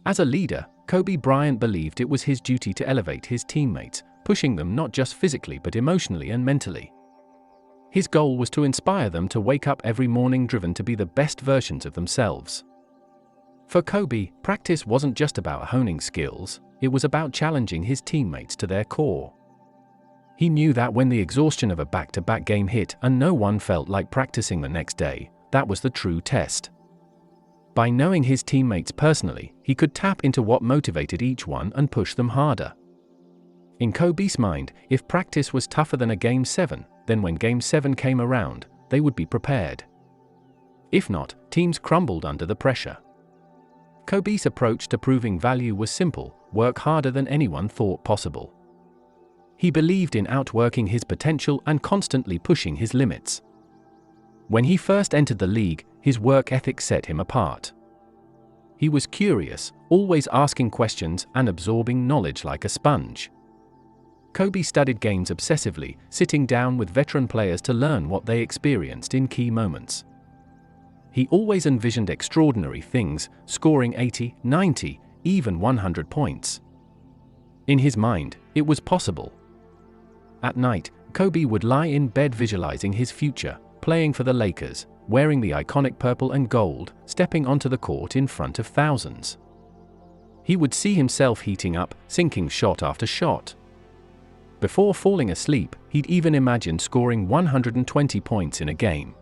As a leader, Kobe Bryant believed it was his duty to elevate his teammates, pushing them not just physically but emotionally and mentally. His goal was to inspire them to wake up every morning driven to be the best versions of themselves. For Kobe, practice wasn't just about honing skills, it was about challenging his teammates to their core. He knew that when the exhaustion of a back-to-back game hit and no one felt like practicing the next day, that was the true test. By knowing his teammates personally, he could tap into what motivated each one and push them harder. In Kobe's mind, if practice was tougher than a Game 7, then when Game 7 came around, they would be prepared. If not, teams crumbled under the pressure. Kobe's approach to proving value was simple: work harder than anyone thought possible. He believed in outworking his potential and constantly pushing his limits. When he first entered the league, his work ethic set him apart. He was curious, always asking questions and absorbing knowledge like a sponge. Kobe studied games obsessively, sitting down with veteran players to learn what they experienced in key moments. He always envisioned extraordinary things, scoring 80, 90, even 100 points. In his mind, it was possible. At night, Kobe would lie in bed visualizing his future, playing for the Lakers, wearing the iconic purple and gold, stepping onto the court in front of thousands. He would see himself heating up, sinking shot after shot. Before falling asleep, he'd even imagined scoring 120 points in a game.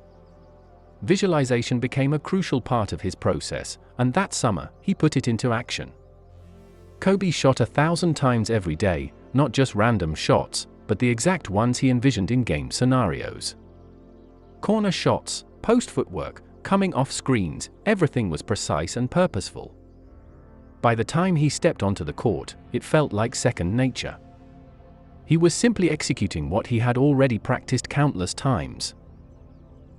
Visualization became a crucial part of his process, and that summer, he put it into action. Kobe shot 1,000 times every day, not just random shots, but the exact ones he envisioned in game scenarios. Corner shots, post footwork, coming off screens, everything was precise and purposeful. By the time he stepped onto the court, it felt like second nature. He was simply executing what he had already practiced countless times.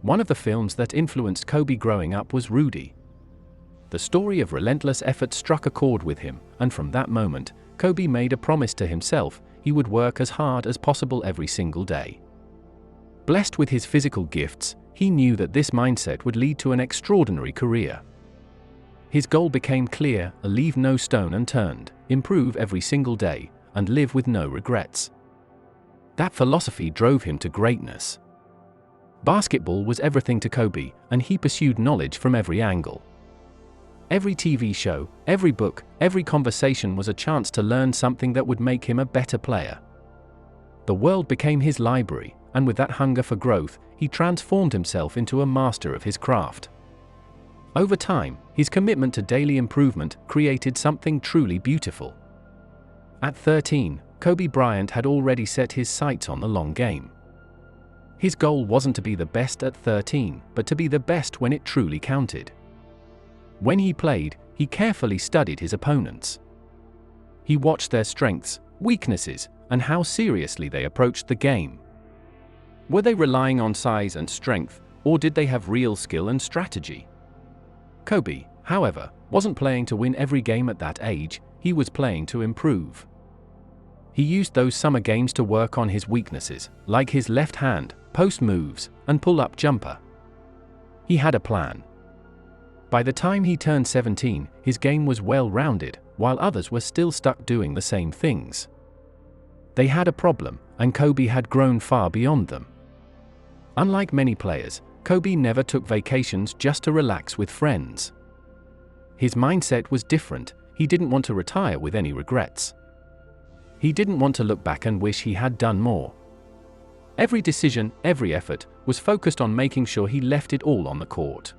One of the films that influenced Kobe growing up was Rudy. The story of relentless effort struck a chord with him, and from that moment, Kobe made a promise to himself: he would work as hard as possible every single day. Blessed with his physical gifts, he knew that this mindset would lead to an extraordinary career. His goal became clear: leave no stone unturned, improve every single day, and live with no regrets. That philosophy drove him to greatness. Basketball was everything to Kobe, and he pursued knowledge from every angle. Every TV show, every book, every conversation was a chance to learn something that would make him a better player. The world became his library, and with that hunger for growth, he transformed himself into a master of his craft. Over time, his commitment to daily improvement created something truly beautiful. At 13, Kobe Bryant had already set his sights on the long game. His goal wasn't to be the best at 13, but to be the best when it truly counted. When he played, he carefully studied his opponents. He watched their strengths, weaknesses, and how seriously they approached the game. Were they relying on size and strength, or did they have real skill and strategy? Kobe, however, wasn't playing to win every game at that age, he was playing to improve. He used those summer games to work on his weaknesses, like his left hand, post moves, and pull-up jumper. He had a plan. By the time he turned 17, his game was well-rounded, while others were still stuck doing the same things. They had a problem, and Kobe had grown far beyond them. Unlike many players, Kobe never took vacations just to relax with friends. His mindset was different. He didn't want to retire with any regrets. He didn't want to look back and wish he had done more. Every decision, every effort, was focused on making sure he left it all on the court.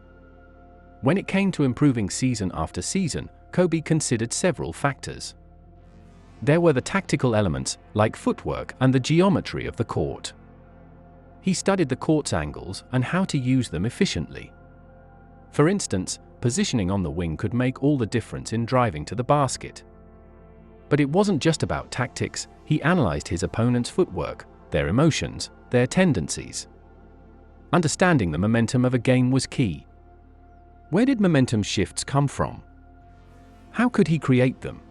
When it came to improving season after season, Kobe considered several factors. There were the tactical elements, like footwork and the geometry of the court. He studied the court's angles and how to use them efficiently. For instance, positioning on the wing could make all the difference in driving to the basket. But it wasn't just about tactics. He analyzed his opponent's footwork, their emotions, their tendencies. Understanding the momentum of a game was key. Where did momentum shifts come from? How could he create them?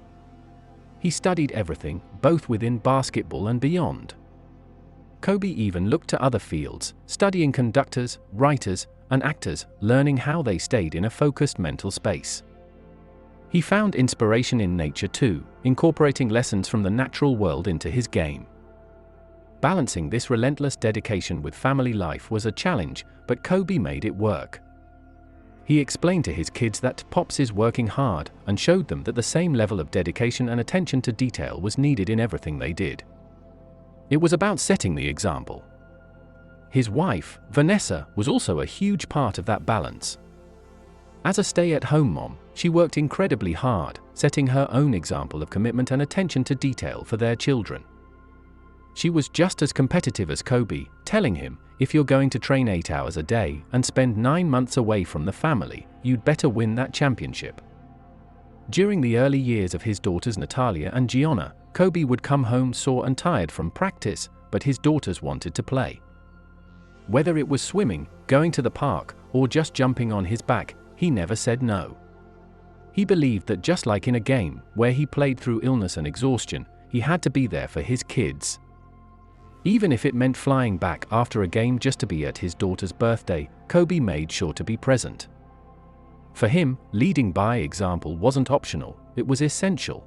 He studied everything, both within basketball and beyond. Kobe even looked to other fields, studying conductors, writers, and actors, learning how they stayed in a focused mental space. He found inspiration in nature too, incorporating lessons from the natural world into his game. Balancing this relentless dedication with family life was a challenge, but Kobe made it work. He explained to his kids that Pops is working hard and showed them that the same level of dedication and attention to detail was needed in everything they did. It was about setting the example. His wife, Vanessa, was also a huge part of that balance. As a stay-at-home mom, she worked incredibly hard, setting her own example of commitment and attention to detail for their children. She was just as competitive as Kobe, telling him, "If you're going to train 8 hours a day and spend 9 months away from the family, you'd better win that championship." During the early years of his daughters Natalia and Gianna, Kobe would come home sore and tired from practice, but his daughters wanted to play. Whether it was swimming, going to the park, or just jumping on his back, he never said no. He believed that just like in a game, where he played through illness and exhaustion, he had to be there for his kids. Even if it meant flying back after a game just to be at his daughter's birthday, Kobe made sure to be present. For him, leading by example wasn't optional, it was essential.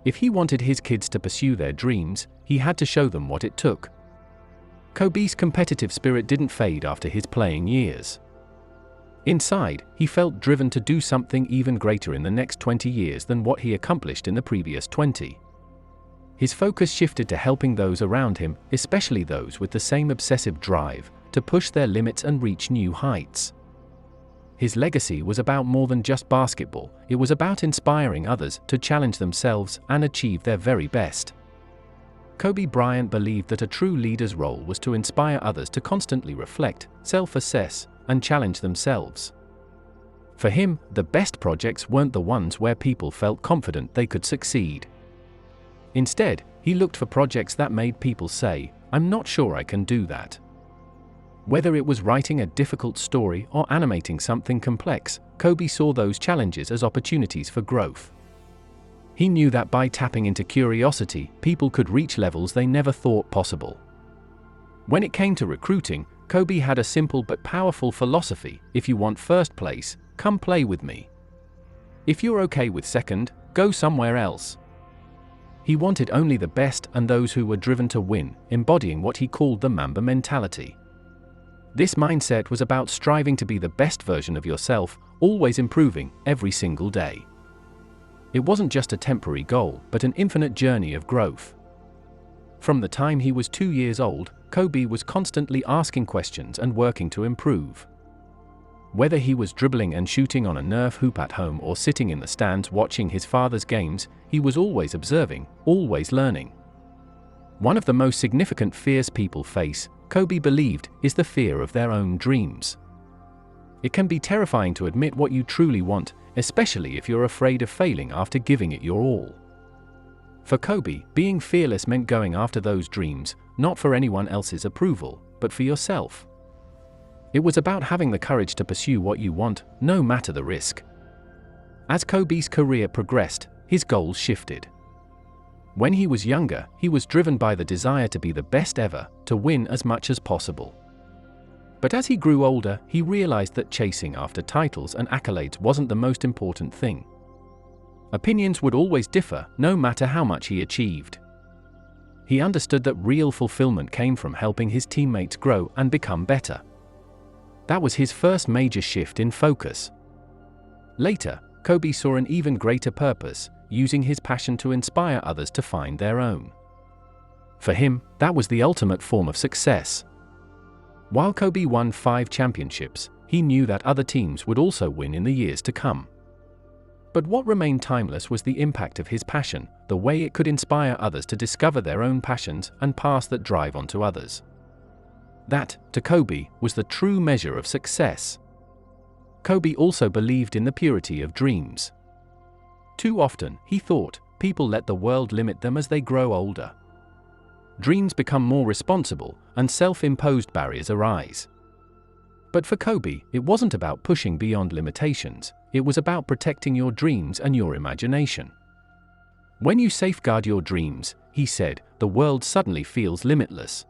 If he wanted his kids to pursue their dreams, he had to show them what it took. Kobe's competitive spirit didn't fade after his playing years. Inside, he felt driven to do something even greater in the next 20 years than what he accomplished in the previous 20. His focus shifted to helping those around him, especially those with the same obsessive drive, to push their limits and reach new heights. His legacy was about more than just basketball, it was about inspiring others to challenge themselves and achieve their very best. Kobe Bryant believed that a true leader's role was to inspire others to constantly reflect, self-assess, and challenge themselves. For him, the best projects weren't the ones where people felt confident they could succeed. Instead, he looked for projects that made people say, "I'm not sure I can do that." Whether it was writing a difficult story or animating something complex, Kobe saw those challenges as opportunities for growth. He knew that by tapping into curiosity, people could reach levels they never thought possible. When it came to recruiting, Kobe had a simple but powerful philosophy: if you want first place, come play with me. If you're okay with second, go somewhere else. He wanted only the best and those who were driven to win, embodying what he called the Mamba mentality. This mindset was about striving to be the best version of yourself, always improving, every single day. It wasn't just a temporary goal, but an infinite journey of growth. From the time he was 2 years old, Kobe was constantly asking questions and working to improve. Whether he was dribbling and shooting on a Nerf hoop at home or sitting in the stands watching his father's games, he was always observing, always learning. One of the most significant fears people face, Kobe believed, is the fear of their own dreams. It can be terrifying to admit what you truly want, especially if you're afraid of failing after giving it your all. For Kobe, being fearless meant going after those dreams, not for anyone else's approval, but for yourself. It was about having the courage to pursue what you want, no matter the risk. As Kobe's career progressed, his goals shifted. When he was younger, he was driven by the desire to be the best ever, to win as much as possible. But as he grew older, he realized that chasing after titles and accolades wasn't the most important thing. Opinions would always differ, no matter how much he achieved. He understood that real fulfillment came from helping his teammates grow and become better. That was his first major shift in focus. Later, Kobe saw an even greater purpose, using his passion to inspire others to find their own. For him, that was the ultimate form of success. While Kobe won 5 championships, he knew that other teams would also win in the years to come. But what remained timeless was the impact of his passion, the way it could inspire others to discover their own passions and pass that drive onto others. That, to Kobe, was the true measure of success. Kobe also believed in the purity of dreams. Too often, he thought, people let the world limit them as they grow older. Dreams become more responsible, and self-imposed barriers arise. But for Kobe, it wasn't about pushing beyond limitations, it was about protecting your dreams and your imagination. When you safeguard your dreams, he said, the world suddenly feels limitless.